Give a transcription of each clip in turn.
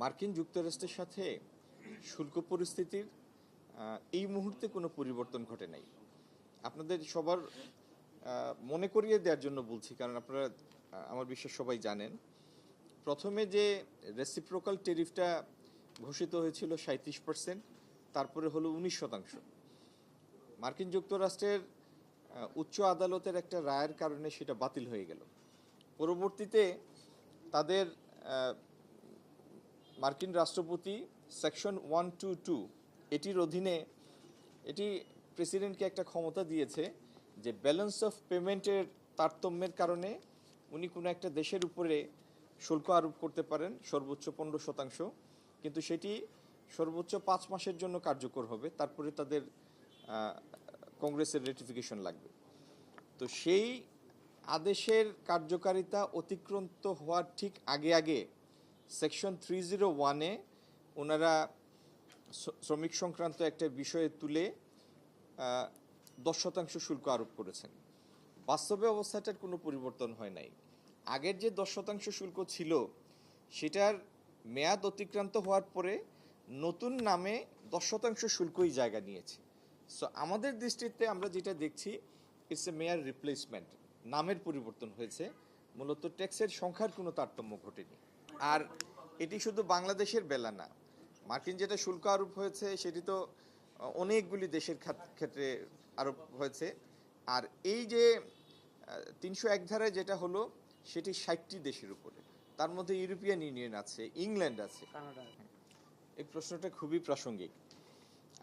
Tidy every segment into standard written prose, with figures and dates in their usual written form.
মার্কিন যুক্তরাষ্ট্রের সাথে শুল্ক পরিস্থিতির এই মুহূর্তে কোনো পরিবর্তন ঘটে নাই। আপনাদের সবার মনে করিয়ে দেওয়ার জন্য বলছি, কারণ আপনারা আমার বিশ্বাস সবাই জানেন। প্রথমে যে রেসিপ্রোকাল টেরিফটা ঘোষিত হয়েছিল 37%, তারপরে হলো 19%। মার্কিন যুক্তরাষ্ট্রের উচ্চ আদালতের একটা রায়ের কারণে সেটা বাতিল হয়ে গেল। পরবর্তীতে তাদের মার্কিন রাষ্ট্রপতি সেকশন 122 এটির অধীনে এটি প্রেসিডেন্টকে একটা ক্ষমতা দিয়েছে যে ব্যালেন্স অফ পেমেন্টের তারতম্যের কারণে উনি কোনো একটা দেশের উপরে শুল্ক আরোপ করতে পারেন সর্বোচ্চ 15%, কিন্তু সেটি সর্বোচ্চ 5 মাসের জন্য কার্যকর হবে, তারপরে তাদের কংগ্রেসের রেটিফিকেশন লাগবে। তো সেই আদেশের কার্যকারিতা অতিক্রান্ত হওয়ার ঠিক আগে সেকশন 301-এ ওনারা শ্রমিক সংক্রান্ত একটা বিষয়ে তুলে 10% শুল্ক আরোপ করেছেন। বাস্তবে অবস্থাটার কোনো পরিবর্তন হয় নাই। আগের যে 10% শুল্ক ছিল সেটার মেয়াদ অতিক্রান্ত হওয়ার পরে নতুন নামে 10% শুল্কই জায়গা নিয়েছে। সো আমাদের দৃষ্টিতে আমরা যেটা দেখছি, ইটস এ মেয়ার রিপ্লেসমেন্ট, নামের পরিবর্তন হয়েছে, মূলত ট্যাক্সের সংখ্যার কোনো তারতম্য ঘটেনি। আর এটি শুধু বাংলাদেশের বেলা না, মার্কিন যেটা শুল্ক আরোপ হয়েছে সেটি তো অনেকগুলি দেশের ক্ষেত্রে আরোপ হয়েছে। আর এই যে 301 ধারায় যেটা হলো সেটি 60টি দেশের উপরে, তার মধ্যে ইউরোপিয়ান ইউনিয়ন আছে, ইংল্যান্ড আছে, কানাডা। এই প্রশ্নটা খুবই প্রাসঙ্গিক।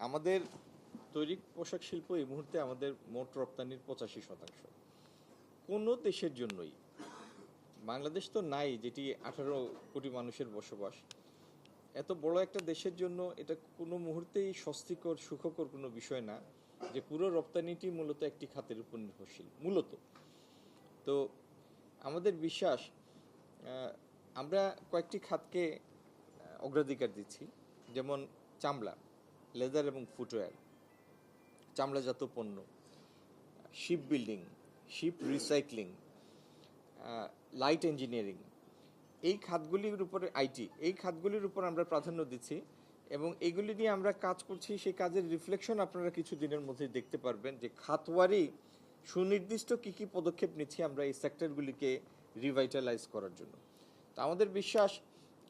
আমাদের তৈরি পোশাক শিল্প এই মুহূর্তে আমাদের মোট রপ্তানির 85%। কোনো দেশের জন্যই, বাংলাদেশ তো নাই যেটি 18 কোটি মানুষের বসবাস, এত বড় একটা দেশের জন্য এটা কোনো মুহূর্তেই স্বস্তিকর সুখকর কোনো বিষয় না যে পুরো রপ্তানিটি মূলত একটি খাতের উপর নির্ভরশীল মূলত। তো আমাদের বিশ্বাস, আমরা কয়েকটি খাতকে অগ্রাধিকার দিচ্ছি, যেমন চামড়া, লেদার এবং ফুটওয়্যার, চামড়াজাত পণ্য, ship building, ship recycling, light engineering, এই খাতগুলির উপরে আইটি, এই খাতগুলির উপর আমরা প্রাধান্য দিচ্ছি এবং এগুলি নিয়ে আমরা কাজ করছি। সেই কাজের রিফ্লেকশন আপনারা কিছু দিনের মধ্যে দেখতে পারবেন যে খাতওয়ারি সুনির্দিষ্ট কী কী পদক্ষেপ নিচ্ছি আমরা এই সেক্টরগুলিকে রিভাইটালাইজ করার জন্য। তো আমাদের বিশ্বাস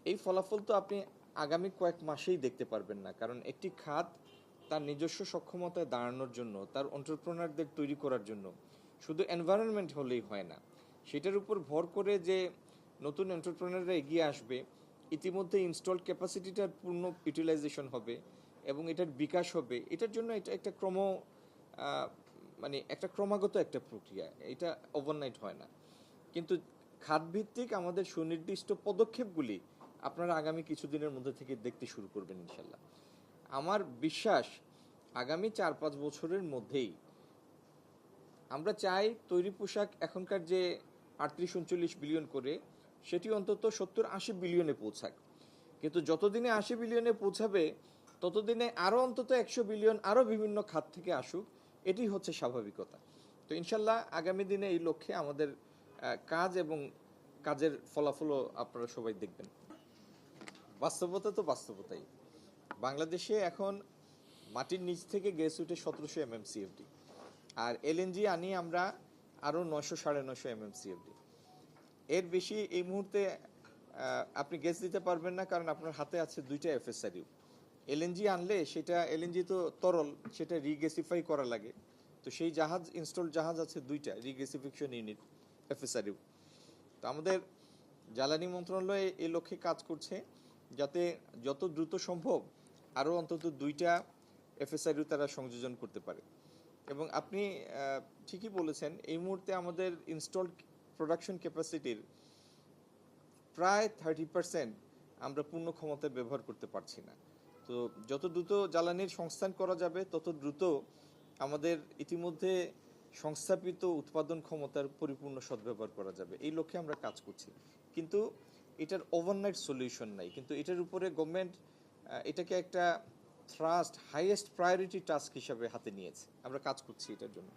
এই ফলাফল তো আপনি আগামী কয়েক মাসেই দেখতে পারবেন না, কারণ একটি খাত তার নিজস্ব সক্ষমতায় দাঁড়ানোর জন্য, তার এন্টারপ্রেনারদের তৈরি করার জন্য শুধু এনভায়রনমেন্ট হলেই হয় না, সেটার উপর ভর করে যে নতুন এন্টারপ্রেনাররা এগিয়ে আসবে, ইতিমধ্যে ইনস্টলড ক্যাপাসিটিটার পূর্ণ ইউটিলাইজেশন হবে এবং এটার বিকাশ হবে। এটার জন্য এটা একটা একটা ক্রমাগত একটা প্রক্রিয়া, এটা ওভারনাইট হয় না। কিন্তু খাতভিত্তিক আমাদের সুনির্দিষ্ট পদক্ষেপগুলি আপনারা আগামী কিছুদিনের মধ্যে থেকে দেখতে শুরু করবেন ইনশাল্লাহ। আমার বিশ্বাস আগামী 4-5 বছরের মধ্যেই আমরা চাই তৈরি পোশাক এখনকার যে 38-39 বিলিয়ন করে সেটি অন্তত 70-80 বিলিয়নে পৌঁছাক। কিন্তু যতদিনে 80 বিলিয়নে পৌঁছাবে ততদিনে আরও অন্তত 100 বিলিয়ন আরও বিভিন্ন খাত থেকে আসুক, এটি হচ্ছে স্বাভাবিকতা। তো ইনশাল্লাহ আগামী দিনে এই লক্ষ্যে আমাদের কাজ এবং কাজের ফলাফলও আপনারা সবাই দেখবেন। বাস্তবতা তো বাস্তবতাই, বাংলাদেশে এখন মাটির নিচ থেকে গ্যাস উঠে 1700 MMCFD, আর এলএনজি আনি আমরা আরও 900-950 MMCFD। এর বেশি এই মুহূর্তে আপনি গ্যাস দিতে পারবেন না, কারণ আপনার হাতে আছে 2টা FSRU। এলএনজি আনলে সেটা এলএনজি তো তরল, সেটা রিগ্যাসিফাই করা লাগে। তো সেই ইনস্টল জাহাজ আছে 2টা রিগ্যাসিফিকেশন ইউনিট, FSRU। তো আমাদের জ্বালানি মন্ত্রণালয় এই লক্ষ্যে কাজ করছে যাতে যত দ্রুত সম্ভব আরও অন্তত 2টা FSRU তারা সংযোজন করতে পারে। এবং আপনি ঠিকই বলেছেন, এই মুহূর্তে আমাদের ইনস্টলড প্রোডাকশন ক্যাপাসিটির প্রায় 30% আমরা পূর্ণ ক্ষমতায় ব্যবহার করতে পারছি না। তো যত দ্রুত জ্বালানির সংস্থান করা যাবে তত দ্রুত আমাদের ইতিমধ্যে সংস্থাপিত উৎপাদন ক্ষমতার পরিপূর্ণ সদ্ব্যবহার করা যাবে, এই লক্ষ্যে আমরা কাজ করছি। কিন্তু এটার ওভারনাইট সলিউশন নাই, কিন্তু এটার উপরে গভর্নমেন্ট এটাকে একটা হাইয়েস্ট প্রায়োরিটি টাস্ক হিসাবে হাতে নিয়েছে। আমরা কাজ করছি এটার জন্য।